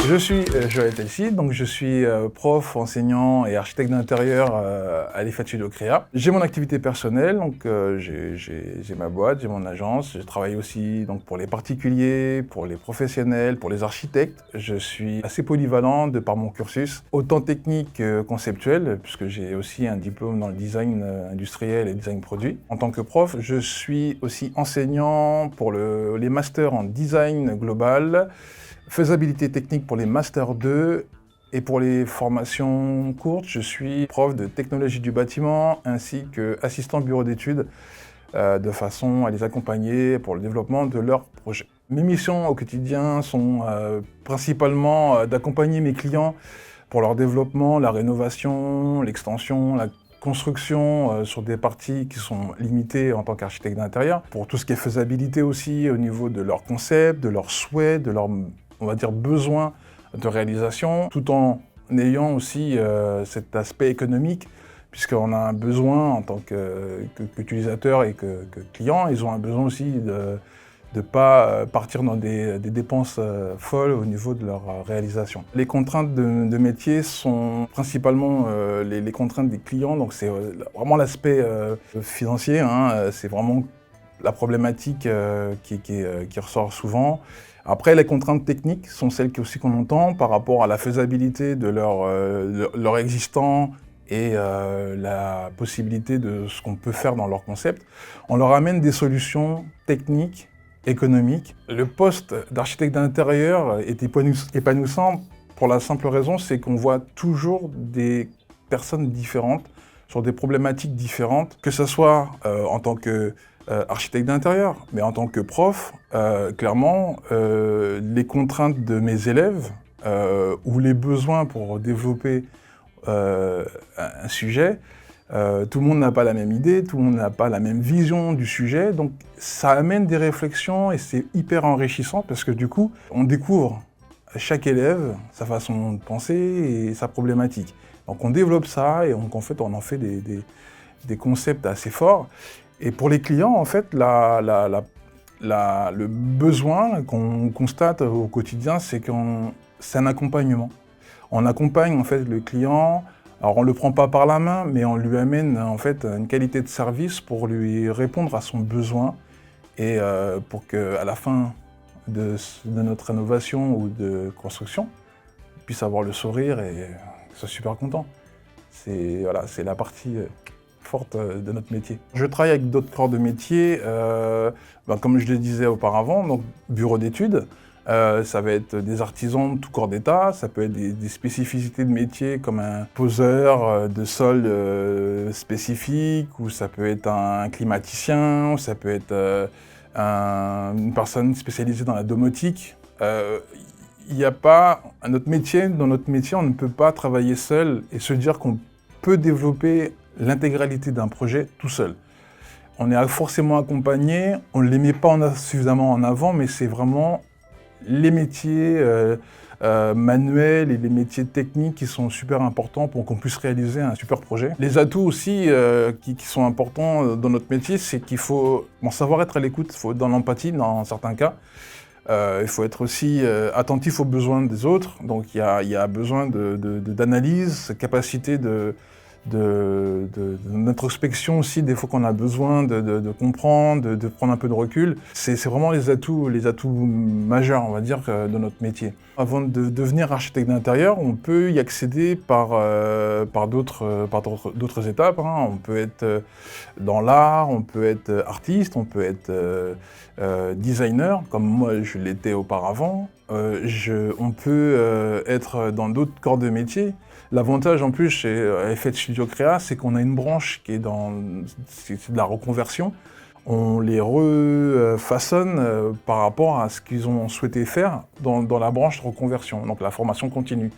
Je suis Joël Telcide, donc je suis prof, enseignant et architecte d'intérieur à l'EFAT Studio Créa. J'ai mon activité personnelle, donc j'ai ma boîte, j'ai mon agence. Je travaille aussi donc, pour les particuliers, pour les professionnels, pour les architectes. Je suis assez polyvalent de par mon cursus, autant technique que conceptuel, puisque j'ai aussi un diplôme dans le design industriel et design produit. En tant que prof, je suis aussi enseignant pour les masters en design global, faisabilité technique pour les Master 2 et pour les formations courtes, je suis prof de technologie du bâtiment ainsi qu'assistant bureau d'études de façon à les accompagner pour le développement de leurs projets. Mes missions au quotidien sont principalement d'accompagner mes clients pour leur développement, la rénovation, l'extension, la construction sur des parties qui sont limitées en tant qu'architecte d'intérieur, pour tout ce qui est faisabilité aussi au niveau de leur concept, de leurs souhaits, de leurs, on va dire, besoins de réalisation, tout en ayant aussi cet aspect économique, puisqu'on a un besoin en tant qu'utilisateur et que client, ils ont un besoin aussi de ne pas partir dans des dépenses folles au niveau de leur réalisation. Les contraintes de métier sont principalement les contraintes des clients, donc c'est vraiment l'aspect financier, hein, c'est vraiment la problématique qui ressort souvent. Après, les contraintes techniques sont celles aussi qu'on entend par rapport à la faisabilité de leur existant et la possibilité de ce qu'on peut faire dans leur concept. On leur amène des solutions techniques, économiques. Le poste d'architecte d'intérieur est épanouissant pour la simple raison, c'est qu'on voit toujours des personnes différentes sur des problématiques différentes, que ce soit en tant que architecte d'intérieur, mais en tant que prof, clairement, les contraintes de mes élèves ou les besoins pour développer un sujet, tout le monde n'a pas la même idée, tout le monde n'a pas la même vision du sujet, donc ça amène des réflexions et c'est hyper enrichissant parce que du coup, on découvre chaque élève sa façon de penser et sa problématique. Donc on développe ça et en fait, on en fait des concepts assez forts. Et pour les clients, en fait, le besoin qu'on constate au quotidien, c'est un accompagnement. On accompagne en fait le client, alors on ne le prend pas par la main, mais on lui amène en fait une qualité de service pour lui répondre à son besoin et pour qu'à la fin de notre rénovation ou de construction, il puisse avoir le sourire et qu'il soit super content. C'est la partie forte de notre métier. Je travaille avec d'autres corps de métier, comme je le disais auparavant, donc bureau d'études, ça va être des artisans de tout corps d'état, ça peut être des spécificités de métier comme un poseur de sol spécifique, ou ça peut être un climaticien, ou ça peut être une personne spécialisée dans la domotique. Il n'y a pas, dans notre métier, on ne peut pas travailler seul et se dire qu'on peut développer l'intégralité d'un projet tout seul. On est forcément accompagné, on ne les met pas suffisamment en avant, mais c'est vraiment les métiers manuels et les métiers techniques qui sont super importants pour qu'on puisse réaliser un super projet. Les atouts aussi qui sont importants dans notre métier, c'est qu'il faut savoir être à l'écoute, il faut être dans l'empathie dans certains cas. Il faut être aussi attentif aux besoins des autres, donc il y a besoin d'analyse, capacité d'introspection aussi, des fois qu'on a besoin de comprendre, de prendre un peu de recul. C'est vraiment les atouts majeurs, on va dire, de notre métier. Avant de devenir architecte d'intérieur, on peut y accéder par d'autres étapes, hein. On peut être dans l'art, on peut être artiste, on peut être designer, comme moi je l'étais auparavant. On peut être dans d'autres corps de métier. L'avantage en plus chez l'EFAT Studio Créa, c'est qu'on a une branche qui est c'est de la reconversion. On les refaçonne par rapport à ce qu'ils ont souhaité faire dans la branche reconversion, donc la formation continue.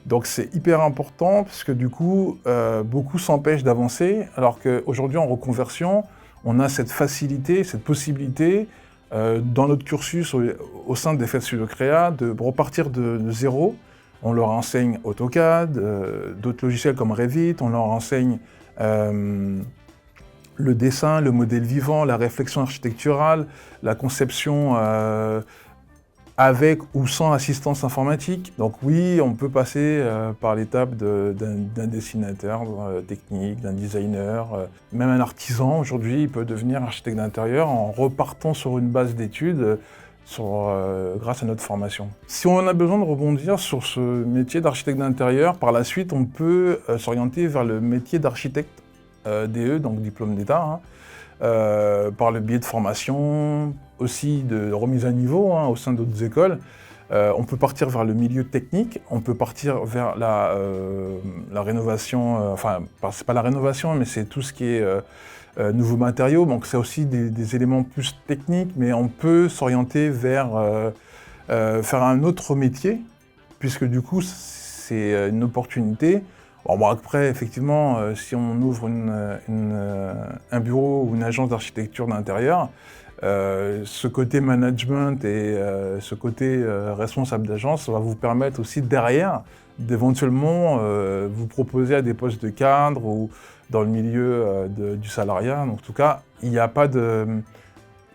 Donc c'est hyper important parce que du coup, beaucoup s'empêchent d'avancer, alors qu'aujourd'hui en reconversion, on a cette facilité, cette possibilité dans notre cursus au sein de l'EFAT Studio Créa de repartir de zéro. On leur enseigne AutoCAD, d'autres logiciels comme Revit, on leur enseigne le dessin, le modèle vivant, la réflexion architecturale, la conception avec ou sans assistance informatique. Donc oui, on peut passer par l'étape d'un dessinateur technique, d'un designer, même un artisan aujourd'hui, il peut devenir architecte d'intérieur en repartant sur une base d'études grâce à notre formation. Si on a besoin de rebondir sur ce métier d'architecte d'intérieur, par la suite, on peut s'orienter vers le métier d'architecte DE, donc diplôme d'État, hein, par le biais de formation, aussi de remise à niveau au sein d'autres écoles. On peut partir vers le milieu technique, on peut partir vers la rénovation, enfin, c'est pas la rénovation, mais c'est tout ce qui est nouveaux matériaux, donc c'est aussi des éléments plus techniques, mais on peut s'orienter vers faire un autre métier, puisque du coup, c'est une opportunité. Bon, après, effectivement, si on ouvre un bureau ou une agence d'architecture d'intérieur, ce côté management et ce côté responsable d'agence va vous permettre aussi derrière d'éventuellement vous proposer à des postes de cadre ou dans le milieu du salariat. Donc, en tout cas, il n'y a pas de...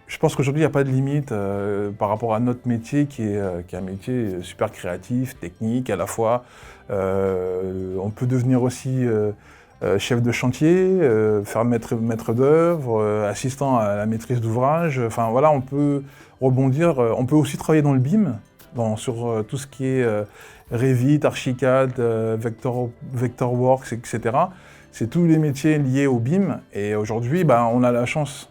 Je pense qu'aujourd'hui, il n'y a pas de limite par rapport à notre métier qui est un métier super créatif, technique, à la fois. On peut devenir aussi chef de chantier, faire maître d'œuvre, assistant à la maîtrise d'ouvrage. Enfin voilà, on peut rebondir. On peut aussi travailler dans le BIM, sur tout ce qui est Revit, Archicad, Vectorworks, etc. C'est tous les métiers liés au BIM. Et aujourd'hui, on a la chance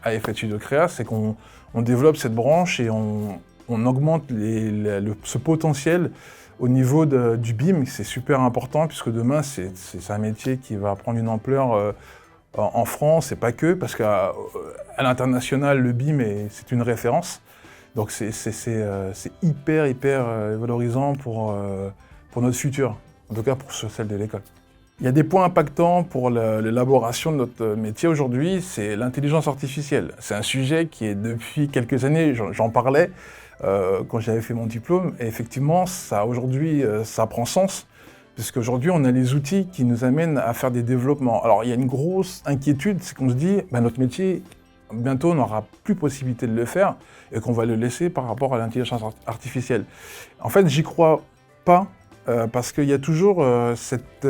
à Eiffel Studio Créa, c'est qu'on développe cette branche et on augmente ce potentiel au niveau du BIM. C'est super important puisque demain, c'est un métier qui va prendre une ampleur en France et pas que, parce qu'à l'international, le BIM, c'est une référence. Donc c'est hyper valorisant pour notre futur, en tout cas pour celle de l'école. Il y a des points impactants pour l'élaboration de notre métier aujourd'hui, c'est l'intelligence artificielle. C'est un sujet qui est depuis quelques années, j'en parlais quand j'avais fait mon diplôme, et effectivement, aujourd'hui, ça prend sens, puisqu'aujourd'hui, on a les outils qui nous amènent à faire des développements. Alors, il y a une grosse inquiétude, c'est qu'on se dit, notre métier, bientôt, on n'aura plus possibilité de le faire, et qu'on va le laisser par rapport à l'intelligence artificielle. En fait, j'y crois pas, parce qu'il y a toujours cette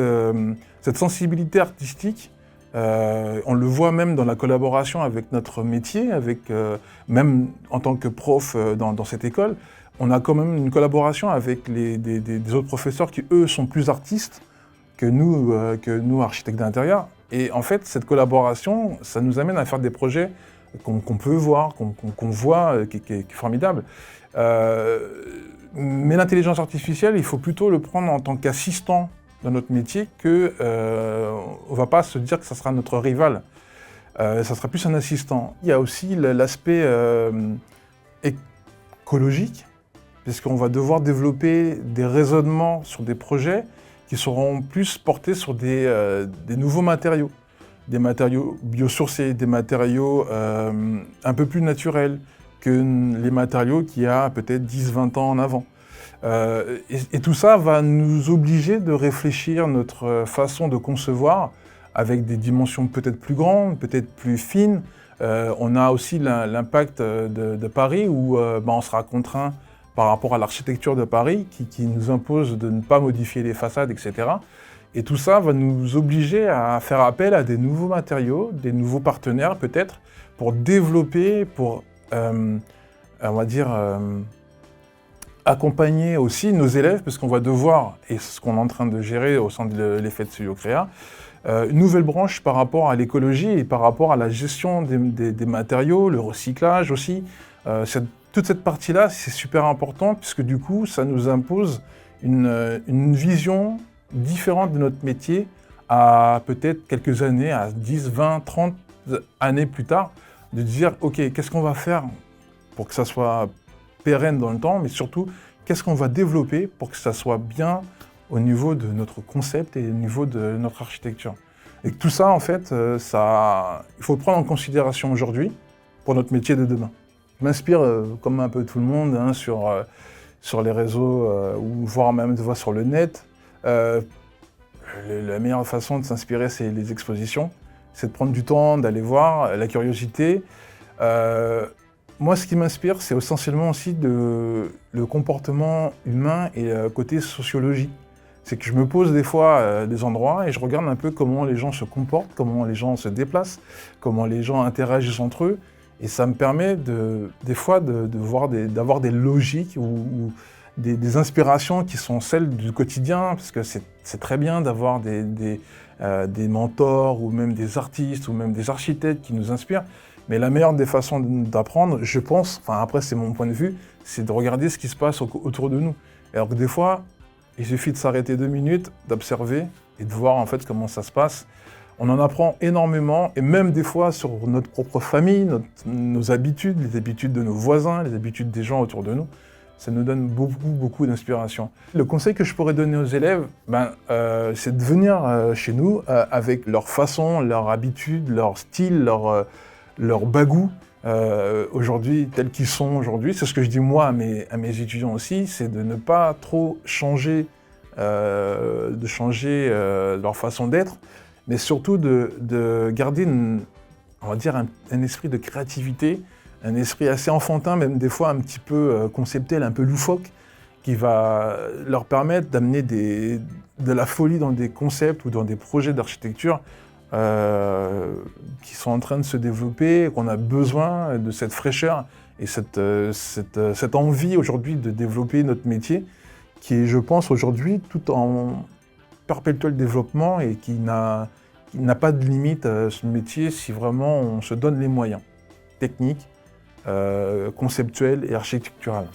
sensibilité artistique. On le voit même dans la collaboration avec notre métier, même en tant que prof dans cette école, on a quand même une collaboration avec des autres professeurs qui, eux, sont plus artistes que nous architectes d'intérieur. Et en fait, cette collaboration, ça nous amène à faire des projets qu'on peut voir, qu'on voit, qui est formidable. Mais l'intelligence artificielle, il faut plutôt le prendre en tant qu'assistant dans notre métier on ne va pas se dire que ça sera notre rival. Ça sera plus un assistant. Il y a aussi l'aspect écologique, puisqu'on va devoir développer des raisonnements sur des projets qui seront plus portés sur des nouveaux matériaux. Des matériaux biosourcés, des matériaux un peu plus naturels que les matériaux qu'il y a peut-être 10-20 ans en avant. Et tout ça va nous obliger de réfléchir notre façon de concevoir avec des dimensions peut-être plus grandes, peut-être plus fines. On a aussi l'impact de Paris où on sera contraint par rapport à l'architecture de Paris qui nous impose de ne pas modifier les façades, etc. Et tout ça va nous obliger à faire appel à des nouveaux matériaux, des nouveaux partenaires peut-être, pour développer, pour, on va dire, accompagner aussi nos élèves, parce qu'on va devoir, et c'est ce qu'on est en train de gérer au sein de l'Eiffel Studio Créa, une nouvelle branche par rapport à l'écologie et par rapport à la gestion des matériaux, le recyclage aussi. Toute cette partie-là, c'est super important, puisque du coup, ça nous impose une vision différente de notre métier à peut-être quelques années, à 10, 20, 30 années plus tard, de dire, OK, qu'est-ce qu'on va faire pour que ça soit pérenne dans le temps, mais surtout, qu'est-ce qu'on va développer pour que ça soit bien au niveau de notre concept et au niveau de notre architecture. Et tout ça, en fait, il faut le prendre en considération aujourd'hui pour notre métier de demain. Je m'inspire, comme un peu tout le monde, sur les réseaux, ou voire même sur le net. La meilleure façon de s'inspirer, c'est les expositions. C'est de prendre du temps, d'aller voir, la curiosité. Moi, ce qui m'inspire, c'est essentiellement aussi le comportement humain et le côté sociologie. C'est que je me pose des fois des endroits et je regarde un peu comment les gens se comportent, comment les gens se déplacent, comment les gens interagissent entre eux. Et ça me permet des fois d'avoir des logiques ou des inspirations qui sont celles du quotidien, parce que c'est très bien d'avoir des mentors ou même des artistes ou même des architectes qui nous inspirent. Mais la meilleure des façons d'apprendre, je pense, enfin après c'est mon point de vue, c'est de regarder ce qui se passe autour de nous. Alors que des fois, il suffit de s'arrêter 2 minutes, d'observer et de voir en fait comment ça se passe. On en apprend énormément, et même des fois sur notre propre famille, nos habitudes, les habitudes de nos voisins, les habitudes des gens autour de nous. Ça nous donne beaucoup d'inspiration. Le conseil que je pourrais donner aux élèves, c'est de venir chez nous avec leur façon, leur habitude, leur style, leur bagou. Aujourd'hui, tels qu'ils sont aujourd'hui, c'est ce que je dis moi à mes étudiants aussi, c'est de ne pas trop changer, leur façon d'être, mais surtout de garder, on va dire, un esprit de créativité, un esprit assez enfantin, même des fois un petit peu conceptuel, un peu loufoque, qui va leur permettre d'amener de la folie dans des concepts ou dans des projets d'architecture qui sont en train de se développer, qu'on a besoin de cette fraîcheur et cette envie aujourd'hui de développer notre métier, qui est, je pense, aujourd'hui tout en perpétuel développement et qui n'a pas de limite à ce métier si vraiment on se donne les moyens techniques, conceptuels et architecturaux.